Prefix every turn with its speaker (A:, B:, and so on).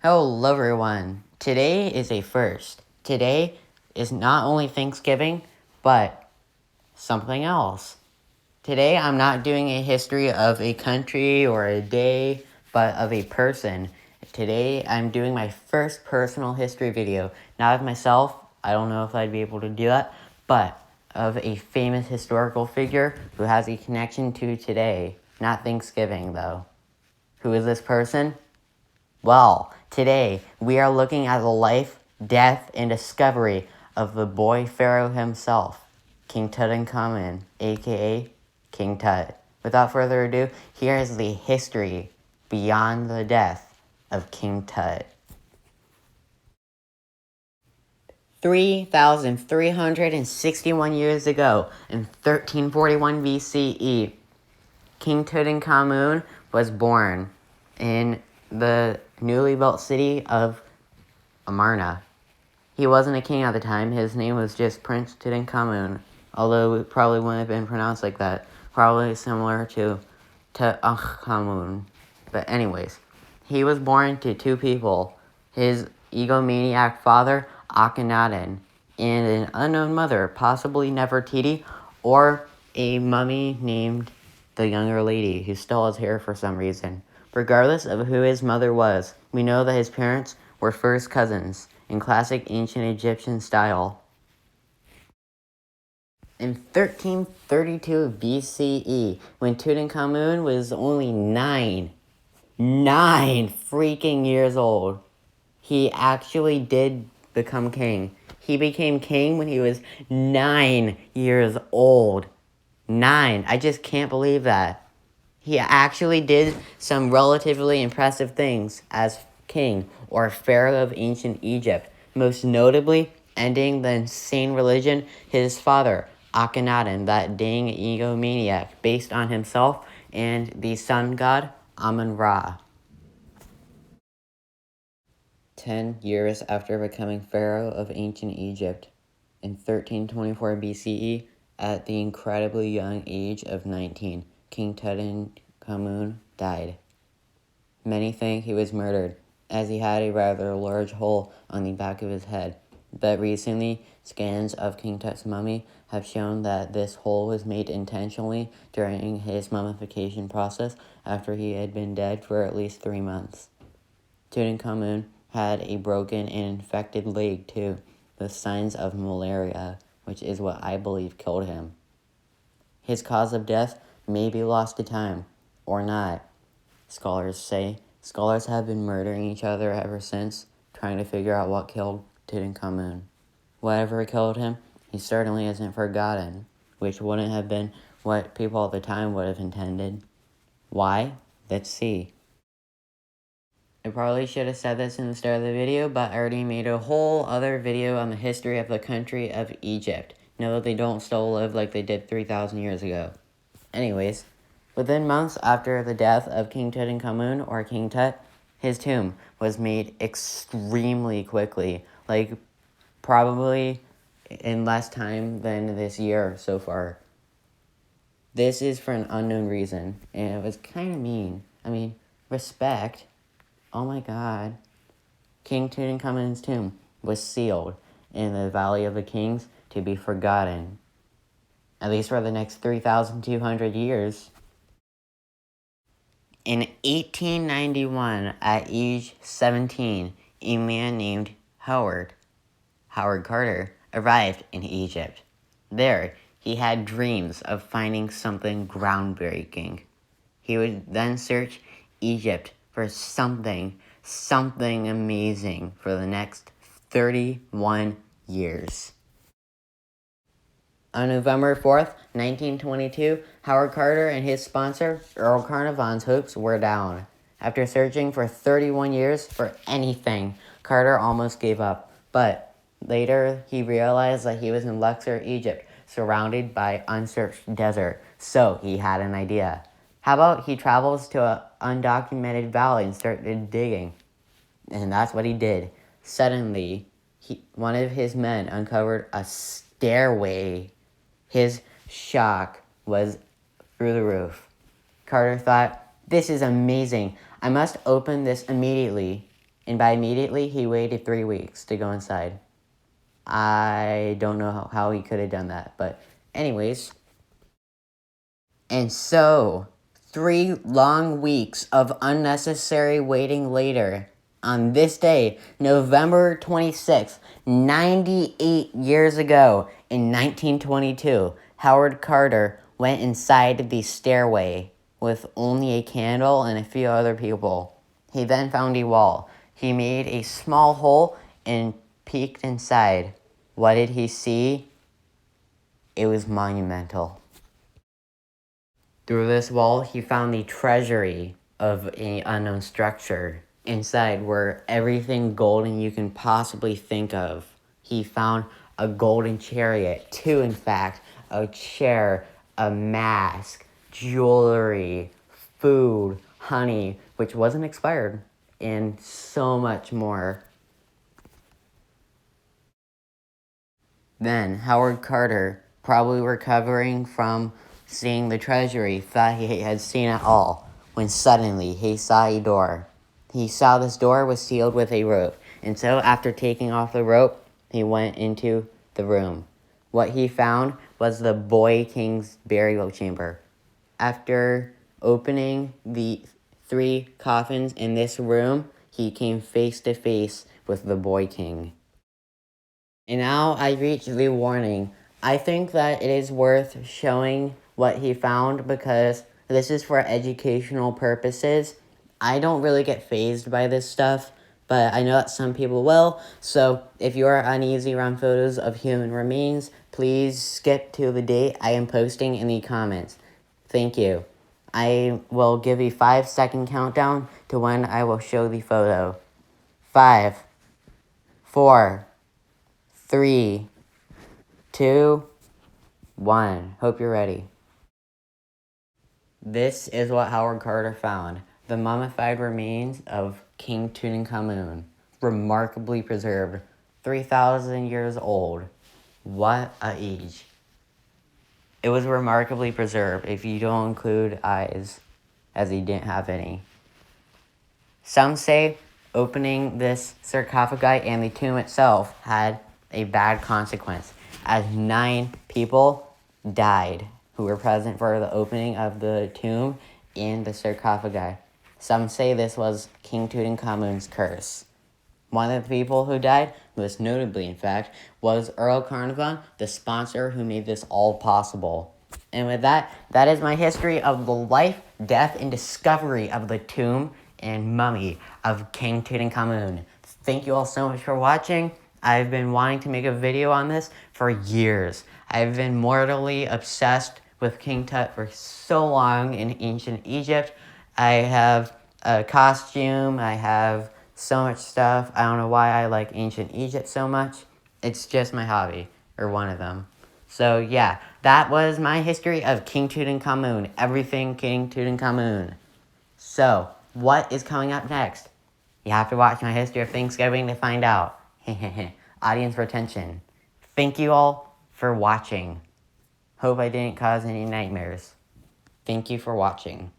A: Hello everyone. Today is a first. Today is not only Thanksgiving, but something else. Today I'm not doing a history of a country or a day, but of a person. Today I'm doing my first personal history video. Not of myself, I don't know if I'd be able to do that, but of a famous historical figure who has a connection to today. Not Thanksgiving though. Who is this person? Well, today we are looking at the life, death, and discovery of the boy pharaoh himself, King Tutankhamun, A.K.A. King Tut. Without further ado, here is the history beyond the death of King Tut. 3,361 years ago, in 1341 BCE, King Tutankhamun was born in the newly built city of Amarna. He wasn't a king at the time. His name was just Prince Tutankhamun, although it probably wouldn't have been pronounced like that. Probably similar to Tutankhamun. But anyways, he was born to two people. His egomaniac father, Akhenaten, and an unknown mother, possibly Nefertiti, or a mummy named the younger lady, who still has hair for some reason. Regardless of who his mother was, we know that his parents were first cousins, in classic ancient Egyptian style. In 1332 BCE, when Tutankhamun was only nine freaking years old, he actually did become king. He became king when he was 9 years old. 9. I just can't believe that. He actually did some relatively impressive things as king or pharaoh of ancient Egypt, most notably ending the insane religion his father, Akhenaten, that dang egomaniac, based on himself and the sun god Amun-Ra. 10 years after becoming pharaoh of ancient Egypt, in 1324 BCE, at the incredibly young age of 19, King Tutankhamun died. Many think he was murdered, as he had a rather large hole on the back of his head. But recently, scans of King Tut's mummy have shown that this hole was made intentionally during his mummification process after he had been dead for at least 3 months. Tutankhamun had a broken and infected leg too, with signs of malaria, which is what I believe killed him. His cause of death may be lost to time, or not. Scholars have been murdering each other ever since, trying to figure out what killed Tutankhamun. Whatever killed him, he certainly isn't forgotten, which wouldn't have been what people at the time would have intended. Why? Let's see. I probably should have said this in the start of the video, but I already made a whole other video on the history of the country of Egypt. Know that they don't still live like they did 3,000 years ago. Anyways, within months after the death of King Tutankhamun, or King Tut, his tomb was made extremely quickly, like probably in less time than this year so far. This is for an unknown reason, and it was kind of mean. I mean, respect. Oh my god. King Tutankhamun's tomb was sealed in the Valley of the Kings to be forgotten, at least for the next 3,200 years. In 1891, at age 17, a man named Howard Carter, arrived in Egypt. There, he had dreams of finding something groundbreaking. He would then search Egypt for something amazing for the next 31 years. On November 4th, 1922, Howard Carter and his sponsor, Earl Carnarvon's hopes were down. After searching for 31 years for anything, Carter almost gave up. But later, he realized that he was in Luxor, Egypt, surrounded by unsearched desert. So he had an idea. How about he travels to an undocumented valley and started digging? And that's what he did. Suddenly, one of his men uncovered a stairway. His shock was through the roof. Carter thought, "This is amazing. I must open this immediately." And by immediately, he waited 3 weeks to go inside. I don't know how he could have done that, but anyways. And so, 3 long weeks of unnecessary waiting later, on this day, November 26th, 98 years ago, in 1922, Howard Carter went inside the stairway with only a candle and a few other people. He then found a wall. He made a small hole and peeked inside. What did he see? It was monumental. Through this wall, he found the treasury of an unknown structure. Inside were everything golden you can possibly think of. He found a golden chariot, 2 in fact, a chair, a mask, jewelry, food, honey, which wasn't expired, and so much more. Then Howard Carter, probably recovering from seeing the treasury, thought he had seen it all, when suddenly he saw a door. He saw this door was sealed with a rope, and so after taking off the rope, he went into the room. What he found was the boy king's burial chamber. After opening the 3 coffins in this room, he came face to face with the boy king. And now I reach the warning. I think that it is worth showing what he found because this is for educational purposes. I don't really get fazed by this stuff, but I know that some people will. So if you are uneasy around photos of human remains, please skip to the date I am posting in the comments. Thank you. I will give a 5-second countdown to when I will show the photo. 5, 4, 3, 2, 1. Hope you're ready. This is what Howard Carter found. The mummified remains of King Tutankhamun. Remarkably preserved. 3,000 years old. What a age. It was remarkably preserved if you don't include eyes, as he didn't have any. Some say opening this sarcophagi and the tomb itself had a bad consequence, as 9 people died who were present for the opening of the tomb and the sarcophagi. Some say this was King Tutankhamun's curse. One of the people who died, most notably in fact, was Earl Carnarvon, the sponsor who made this all possible. And with that, that is my history of the life, death, and discovery of the tomb and mummy of King Tutankhamun. Thank you all so much for watching. I've been wanting to make a video on this for years. I've been mortally obsessed with King Tut for so long in ancient Egypt. I have a costume, I have so much stuff. I don't know why I like ancient Egypt so much. It's just my hobby, or one of them. So yeah, that was my history of King Tutankhamun. Everything King Tutankhamun. So, what is coming up next? You have to watch my history of Thanksgiving to find out. Audience retention. Thank you all for watching. Hope I didn't cause any nightmares. Thank you for watching.